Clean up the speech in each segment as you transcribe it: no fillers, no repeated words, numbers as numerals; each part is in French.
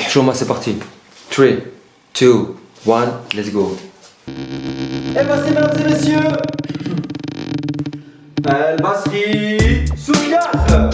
Show-moi, c'est parti. 3, 2, 1, let's go. Et voici, mesdames et messieurs, El Basri Soufiane.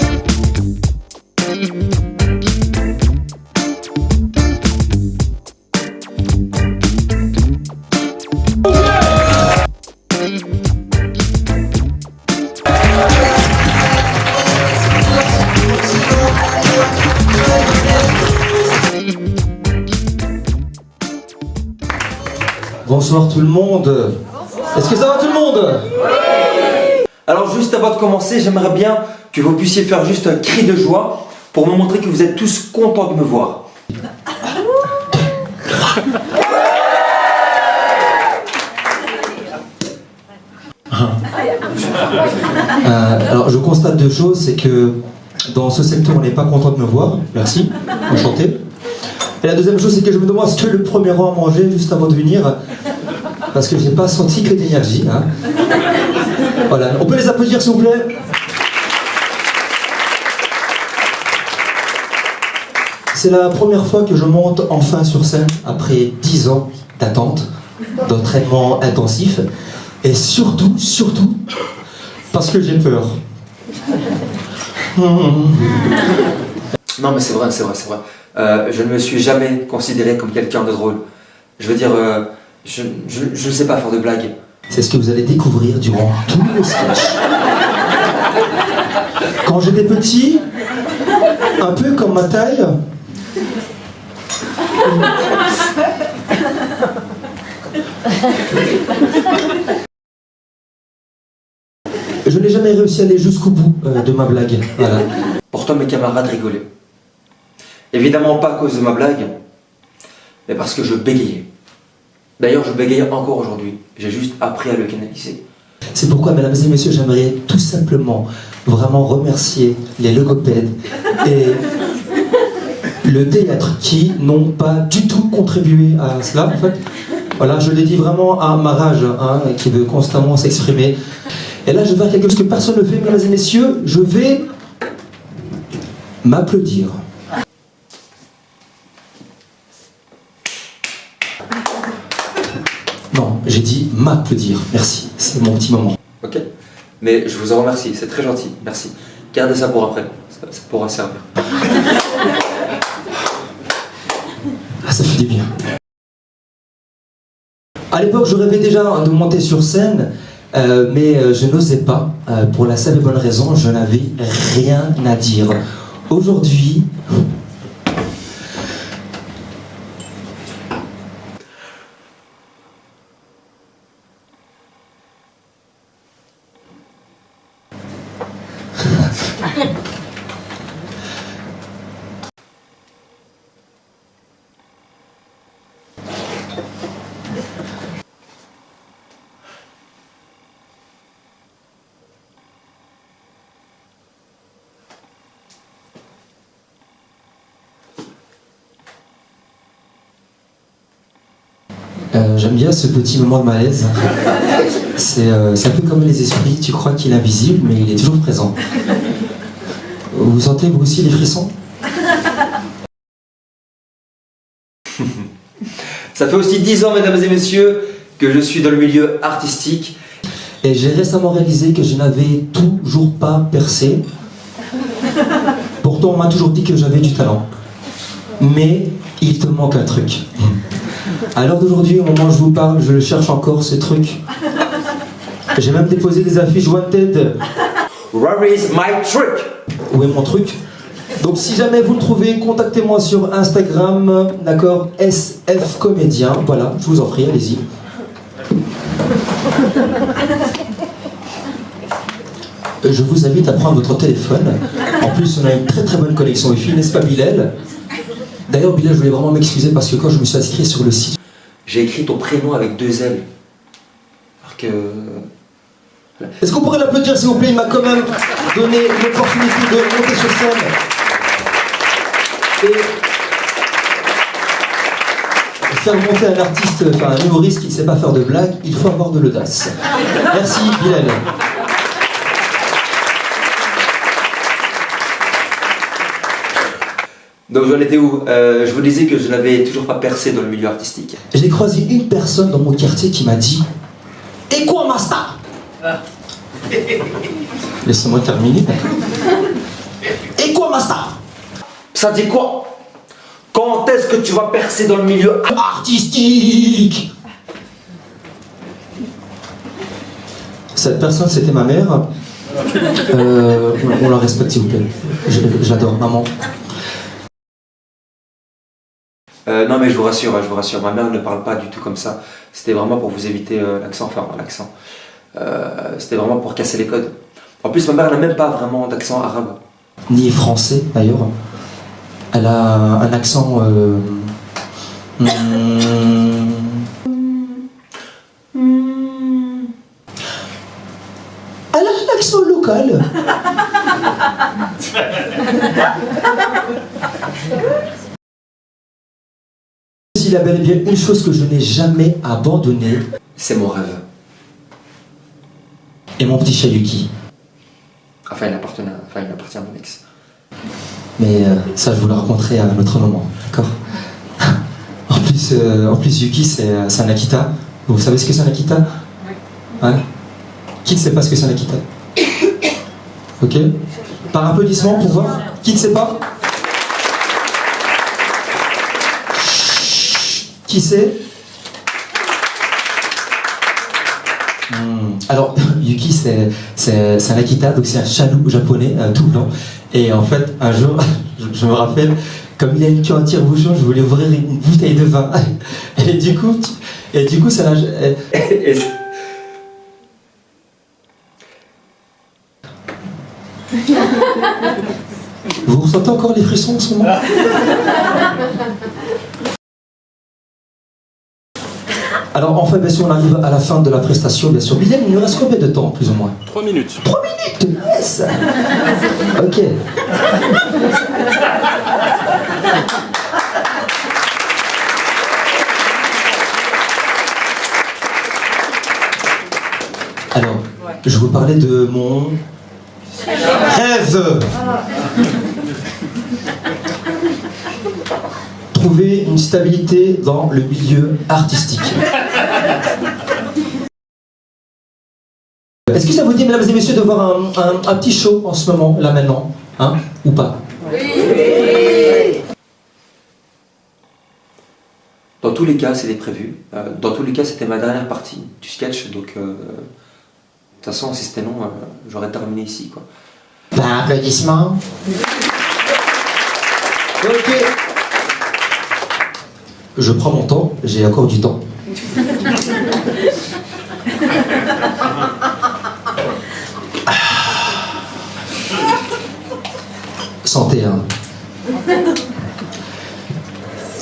Bonsoir tout le monde. Est-ce que ça va tout le monde? Alors juste avant de commencer, j'aimerais bien que vous puissiez faire juste un cri de joie pour me montrer que vous êtes tous contents de me voir. Alors je constate deux choses, c'est que dans ce secteur on n'est pas content de me voir, merci, enchanté. Et la deuxième chose c'est que je me demande ce que le premier rang a mangé juste avant de venir, parce que j'ai pas senti que d'énergie. Hein. Voilà, on peut les applaudir s'il vous plaît. C'est la première fois que je monte enfin sur scène après 10 ans d'attente, d'entraînement intensif, et surtout, parce que j'ai peur. Non mais c'est vrai. Je ne me suis jamais considéré comme quelqu'un de drôle. Je veux dire, je ne sais pas faire de blagues. C'est ce que vous allez découvrir durant tous les sketchs. Quand j'étais petit, un peu comme ma taille, je n'ai jamais réussi à aller jusqu'au bout de ma blague. Voilà. Pourtant mes camarades rigolaient. Évidemment pas à cause de ma blague, mais parce que je bégayais. D'ailleurs je bégaye encore aujourd'hui, j'ai juste appris à le canaliser. C'est pourquoi, mesdames et messieurs, j'aimerais tout simplement vraiment remercier les logopèdes et le théâtre qui n'ont pas du tout contribué à cela en fait. Voilà, je l'ai dit vraiment à ma rage, hein, qui veut constamment s'exprimer. Et là je vais faire quelque chose que personne ne fait, mesdames et messieurs, je vais m'applaudir. Non, j'ai dit m'applaudir, merci, c'est mon petit moment. Ok? Mais je vous en remercie, c'est très gentil, merci. Gardez ça pour après, ça pourra servir. Ah, ça fait du bien. À l'époque, je rêvais déjà de monter sur scène, mais je n'osais pas, pour la simple et bonne raison, je n'avais rien à dire. Aujourd'hui, j'aime bien ce petit moment de malaise. C'est un peu comme les esprits, tu crois qu'il est invisible, mais il est toujours présent. Vous sentez vous aussi les frissons? Ça fait aussi 10 ans, mesdames et messieurs, que je suis dans le milieu artistique. Et j'ai récemment réalisé que je n'avais toujours pas percé. Pourtant, on m'a toujours dit que j'avais du talent. Mais il te manque un truc. À l'heure d'aujourd'hui, au moment où je vous parle, je le cherche encore, ce truc. J'ai même déposé des affiches Wanted. Where is my truc? Où est mon truc? Donc si jamais vous le trouvez, contactez-moi sur Instagram, d'accord, SF Comédien. Voilà, je vous en prie, allez-y. Je vous invite à prendre votre téléphone. En plus, on a une très très bonne connexion Wi-Fi, n'est-ce pas Bilal? D'ailleurs, Bilal, je voulais vraiment m'excuser parce que quand je me suis inscrit sur le site, j'ai écrit ton prénom avec 2 L. Alors que... Est-ce qu'on pourrait l'applaudir s'il vous plaît? Il m'a quand même donné l'opportunité de monter sur scène. Et faire monter un artiste, enfin un humoriste qui ne sait pas faire de blagues, il faut avoir de l'audace. Merci Bilal. Donc j'en étais où? Je vous disais que je n'avais toujours pas percé dans le milieu artistique. J'ai croisé une personne dans mon quartier qui m'a dit « Et quoi, Master ?» Laissez-moi terminer. « Et quoi, Master ?» Ça dit quoi? Quand est-ce que tu vas percer dans le milieu Artistique. Cette personne, c'était ma mère. On la respecte, s'il vous plaît. J'adore, maman. Non mais je vous rassure, ma mère ne parle pas du tout comme ça. C'était vraiment pour vous éviter l'accent, enfin l'accent. C'était vraiment pour casser les codes. En plus, ma mère n'a même pas vraiment d'accent arabe. Ni français, d'ailleurs. Elle a un accent... Elle a un accent local. Il y a bel et bien une chose que je n'ai jamais abandonnée. C'est mon rêve. Et mon petit chat Yuki. Enfin, il appartient à mon ex. Mais ça, je vous le raconterai à un autre moment, d'accord? En plus, Yuki, c'est un Akita. Vous savez ce que c'est un Akita? Hein? Qui ne sait pas ce que c'est un Akita? Ok? Par applaudissement pour voir. Qui ne sait pas? Qui sait? Alors, Yuki, c'est un Akita, donc c'est un chaloup japonais, tout blanc. Et en fait, un jour, je me rappelle, comme il a une queue en tire-bouchon, je voulais ouvrir une bouteille de vin. Et du coup, ça l'a... Vous ressentez encore les frissons en ce moment? Alors enfin, bien sûr, on arrive à la fin de la prestation, bien sûr. William, il nous reste combien de temps, plus ou moins? 3 minutes. 3 minutes, yes. Ok. Alors, je vous parlais de mon rêve. Trouver une stabilité dans le milieu artistique. Est-ce que ça vous dit, mesdames et messieurs, de voir un petit show en ce moment, là maintenant, hein, ou pas? Oui. Dans tous les cas, c'était prévu. Dans tous les cas, c'était ma dernière partie du sketch, donc de toute façon, si c'était non, j'aurais terminé ici, quoi. Ben, applaudissements. Ok. Je prends mon temps, j'ai encore du temps. Santé, hein.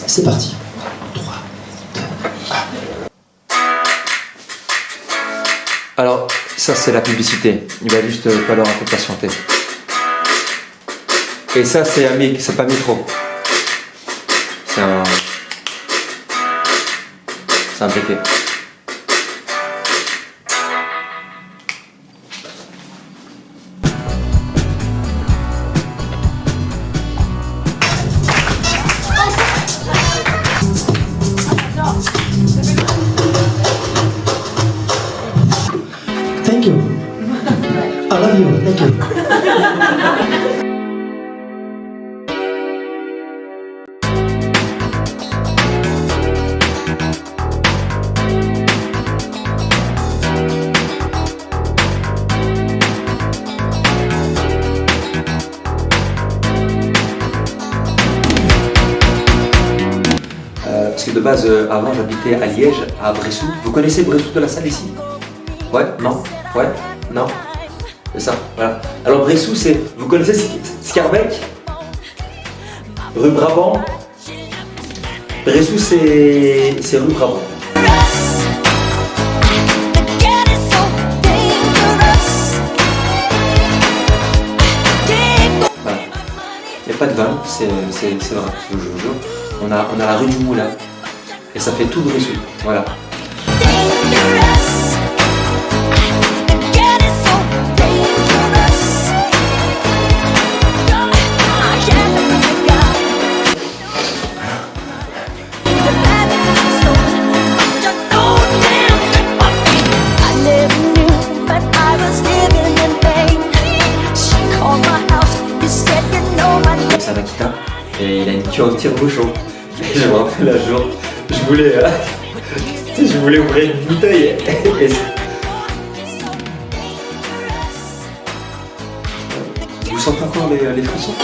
C'est parti. 3, 2, 1. Alors, ça c'est la publicité. Il va juste falloir un peu patienter. Et ça c'est un mic, c'est pas micro. C'est un briquet. Thank you. I love you. Thank you. Parce que de base, avant j'habitais à Liège, à Bressou. Vous connaissez Bressou de la Salle ici? Ouais? Non? Ouais? Non? C'est ça, voilà. Alors Bressou, c'est... Vous connaissez Scarbeck? Rue Brabant? Bressou, c'est rue Brabant. Voilà. Il n'y a pas de vin, c'est vrai, je vous jure. On a la rue du Moulin. Et ça fait tout Bressou, voilà. tu es un tire-bouchon. Et je me rappelle un jour, je voulais ouvrir une bouteille. Et vous sentez encore les frissons?